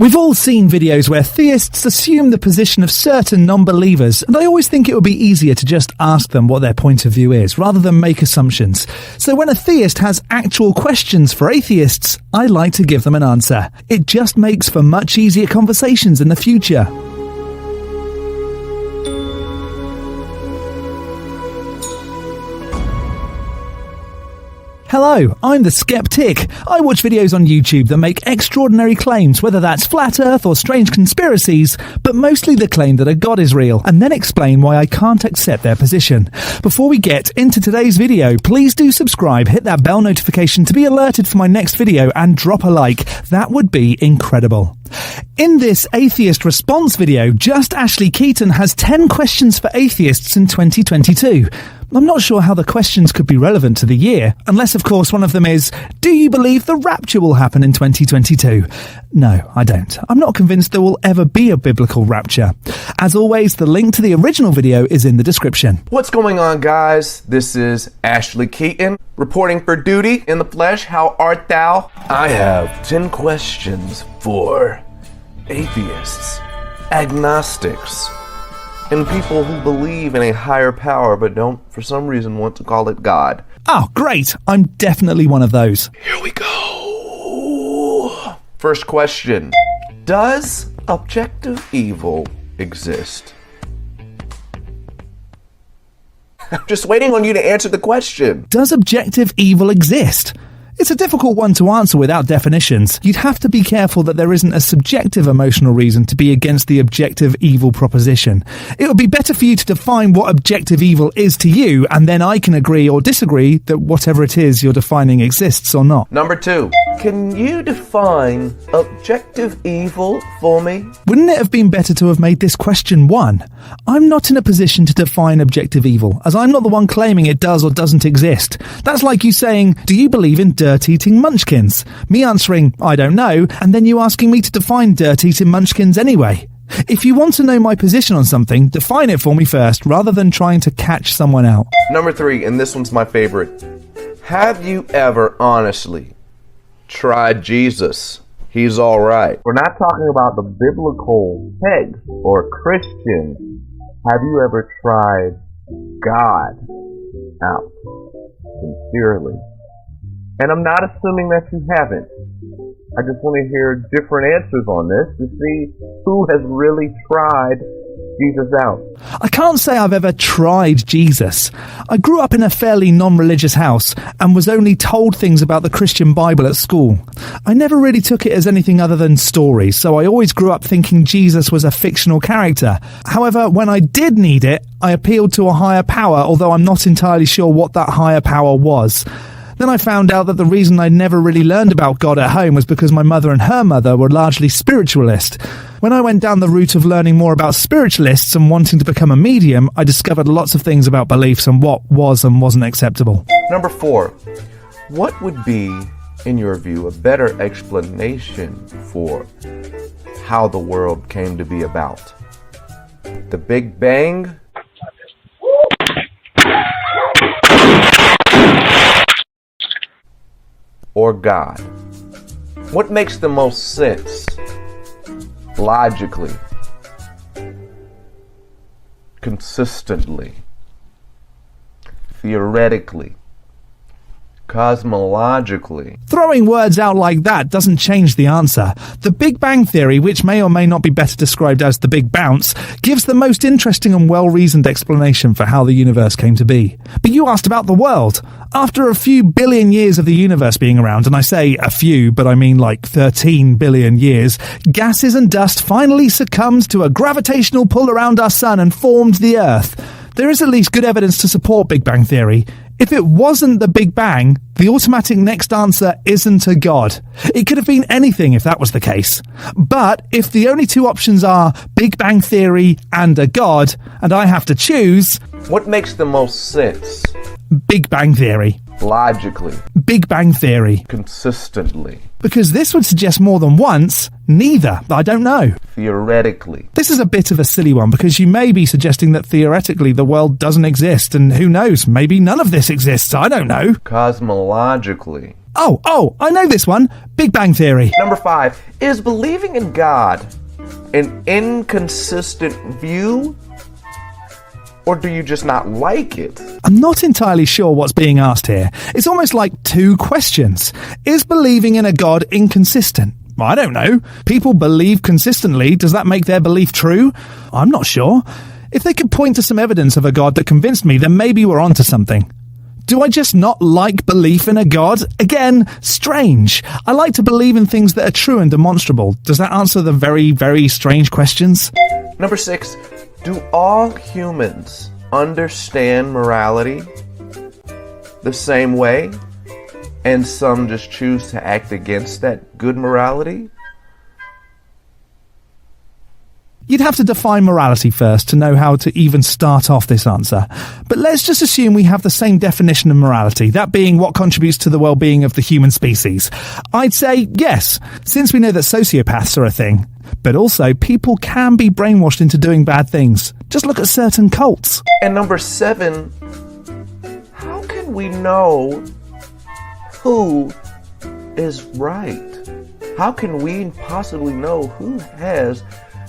We've all seen videos where theists assume the position of certain non-believers, and I always think it would be easier to just ask them what their point of view is, rather than make assumptions. So when a theist has actual questions for atheists, I like to give them an answer. It just makes for much easier conversations in the future. Hello, I'm the Skeptic. I watch videos on YouTube that make extraordinary claims, whether that's flat earth or strange conspiracies, but mostly the claim that a god is real, and then explain why I can't accept their position. Before we get into today's video, please do subscribe, hit that bell notification to be alerted for my next video, and drop a like. That would be incredible. In this atheist response video, Just Ashley Keaton has 10 questions for atheists in 2022. I'm not sure how the questions could be relevant to the year, unless of course one of them is, do you believe the rapture will happen in 2022? No, I don't. I'm not convinced there will ever be a biblical rapture. As always, the link to the original video is in the description. What's going on, guys? This is Ashley Keaton, reporting for duty in the flesh. How art thou? I have 10 questions for atheists, agnostics, and people who believe in a higher power but don't, for some reason, want to call it God. Oh, great. I'm definitely one of those. Here we go. First question. Does objective evil exist? I'm just waiting on you to answer the question. Does objective evil exist? It's a difficult one to answer without definitions. You'd have to be careful that there isn't a subjective emotional reason to be against the objective evil proposition. It would be better for you to define what objective evil is to you, and then I can agree or disagree that whatever it is you're defining exists or not. Number 2. Can you define objective evil for me? Wouldn't it have been better to have made this question 1? I'm not in a position to define objective evil, as I'm not the one claiming it does or doesn't exist. That's like you saying, do you believe in dirt-eating munchkins? Me answering, I don't know, and then you asking me to define dirt-eating munchkins anyway. If you want to know my position on something, define it for me first, rather than trying to catch someone out. Number 3, and this one's my favorite. Have you ever honestly tried Jesus? He's all right. We're not talking about the biblical text or Christian. Have you ever tried God out sincerely? And I'm not assuming that you haven't. I just want to hear different answers on this to see who has really tried Jesus out. I can't say I've ever tried Jesus. I grew up in a fairly non-religious house and was only told things about the Christian Bible at school. I never really took it as anything other than stories, so I always grew up thinking Jesus was a fictional character. However, when I did need it, I appealed to a higher power, although I'm not entirely sure what that higher power was. Then I found out that the reason I'd never really learned about God at home was because my mother and her mother were largely spiritualist. When I went down the route of learning more about spiritualists and wanting to become a medium, I discovered lots of things about beliefs and what was and wasn't acceptable. Number 4. What would be, in your view, a better explanation for how the world came to be about? The Big Bang? Or God? What makes the most sense? Logically, consistently, theoretically, cosmologically. Throwing words out like that doesn't change the answer. The Big Bang Theory, which may or may not be better described as the Big Bounce, gives the most interesting and well-reasoned explanation for how the universe came to be. But you asked about the world. After a few billion years of the universe being around, and I say a few, but I mean like 13 billion years, gases and dust finally succumbed to a gravitational pull around our sun and formed the Earth. There is at least good evidence to support Big Bang Theory. If it wasn't the Big Bang, the automatic next answer isn't a god. It could have been anything if that was the case. But if the only two options are Big Bang Theory and a god, and I have to choose... What makes the most sense? Big Bang Theory. Logically. Big Bang Theory. Consistently. Because this would suggest more than once, neither. I don't know. Theoretically. This is a bit of a silly one because you may be suggesting that theoretically the world doesn't exist, and who knows, maybe none of this exists, I don't know. Cosmologically. Oh, I know this one. Big Bang Theory. Number 5, is believing in God an inconsistent view, or do you just not like it? I'm not entirely sure what's being asked here. It's almost like two questions. Is believing in a God inconsistent? I don't know. People believe consistently. Does that make their belief true? I'm not sure. If they could point to some evidence of a God that convinced me, then maybe we're onto something. Do I just not like belief in a God? Again, strange. I like to believe in things that are true and demonstrable. Does that answer the very, very strange questions? Number 6, do all humans understand morality the same way, and some just choose to act against that good morality? You'd have to define morality first to know how to even start off this answer. But let's just assume we have the same definition of morality, that being what contributes to the well-being of the human species. I'd say yes, since we know that sociopaths are a thing. But also, people can be brainwashed into doing bad things. Just look at certain cults. And number 7, how can we know who is right? How can we possibly know who has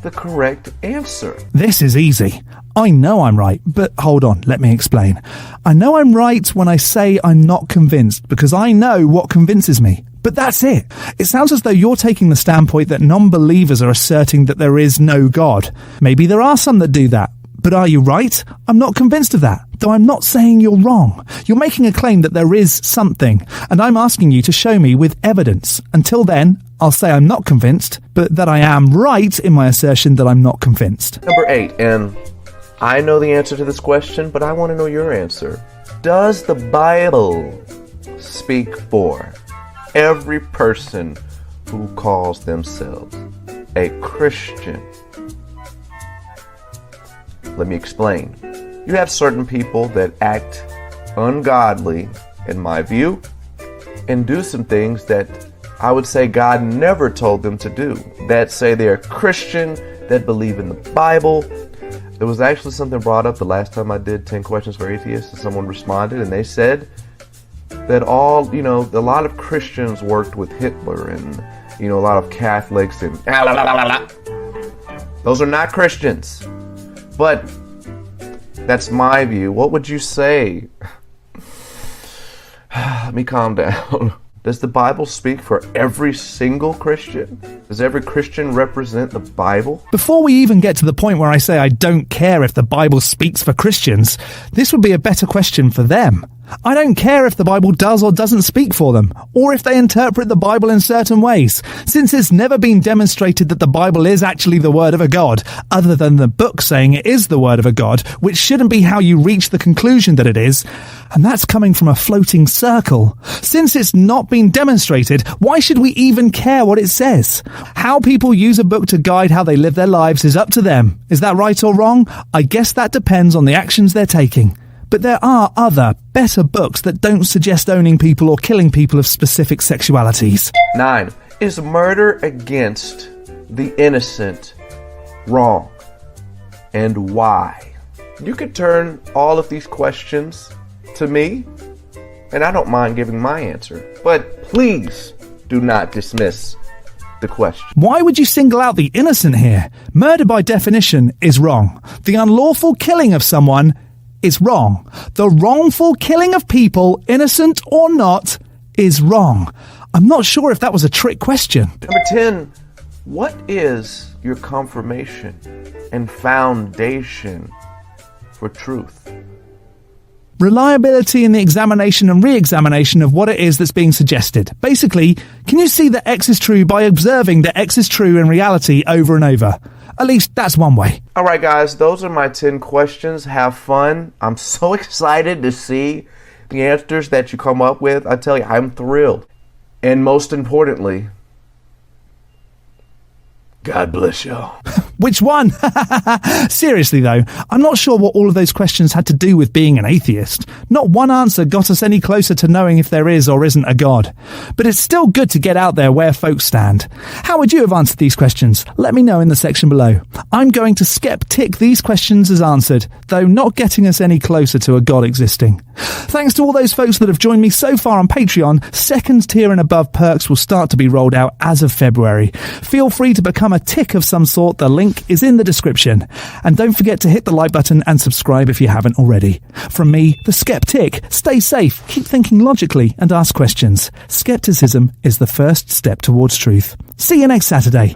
the correct answer? This is easy. I know I'm right, but hold on, let me explain. I know I'm right when I say I'm not convinced, because I know what convinces me. But that's it. It sounds as though you're taking the standpoint that non-believers are asserting that there is no God. Maybe there are some that do that. But are you right? I'm not convinced of that, though I'm not saying you're wrong. You're making a claim that there is something, and I'm asking you to show me with evidence. Until then, I'll say I'm not convinced, but that I am right in my assertion that I'm not convinced. Number 8, and I know the answer to this question, but I want to know your answer. Does the Bible speak for every person who calls themselves a Christian? Let me explain. You have certain people that act ungodly, in my view, and do some things that I would say God never told them to do. That say they're Christian, that believe in the Bible. There was actually something brought up the last time I did 10 Questions for Atheists, and someone responded, and they said that a lot of Christians worked with Hitler, and, a lot of Catholics, and those are not Christians. But that's my view. What would you say? Let me calm down. Does the Bible speak for every single Christian? Does every Christian represent the Bible? Before we even get to the point where I say I don't care if the Bible speaks for Christians, this would be a better question for them. I don't care if the Bible does or doesn't speak for them, or if they interpret the Bible in certain ways, since it's never been demonstrated that the Bible is actually the word of a God, other than the book saying it is the word of a God, which shouldn't be how you reach the conclusion that it is, and that's coming from a floating circle. Since it's not been demonstrated, why should we even care what it says? How people use a book to guide how they live their lives is up to them. Is that right or wrong? I guess that depends on the actions they're taking. But there are other, better books that don't suggest owning people or killing people of specific sexualities. 9. Is murder against the innocent wrong? And why? You could turn all of these questions to me, and I don't mind giving my answer. But please do not dismiss the question. Why would you single out the innocent here? Murder by definition is wrong. The unlawful killing of someone is wrong. The wrongful killing of people, innocent or not, is wrong. I'm not sure if that was a trick question. Number 10, what is your confirmation and foundation for truth? Reliability in the examination and re-examination of what it is that's being suggested. Basically, can you see that X is true by observing that X is true in reality over and over? At least that's one way. All right, guys, those are my 10 questions. Have fun. I'm so excited to see the answers that you come up with. I tell you, I'm thrilled. And most importantly, God bless y'all. Which one? Seriously though, I'm not sure what all of those questions had to do with being an atheist. Not one answer got us any closer to knowing if there is or isn't a God. But it's still good to get out there where folks stand. How would you have answered these questions? Let me know in the section below. I'm going to skeptic these questions as answered, though not getting us any closer to a God existing. Thanks to all those folks that have joined me so far on Patreon. Second tier and above perks will start to be rolled out as of February. Feel free to become a tick of some sort. The link is in the description. And don't forget to hit the like button and subscribe if you haven't already. From me, the Skeptic, stay safe, keep thinking logically and ask questions. Skepticism is the first step towards truth. See you next Saturday.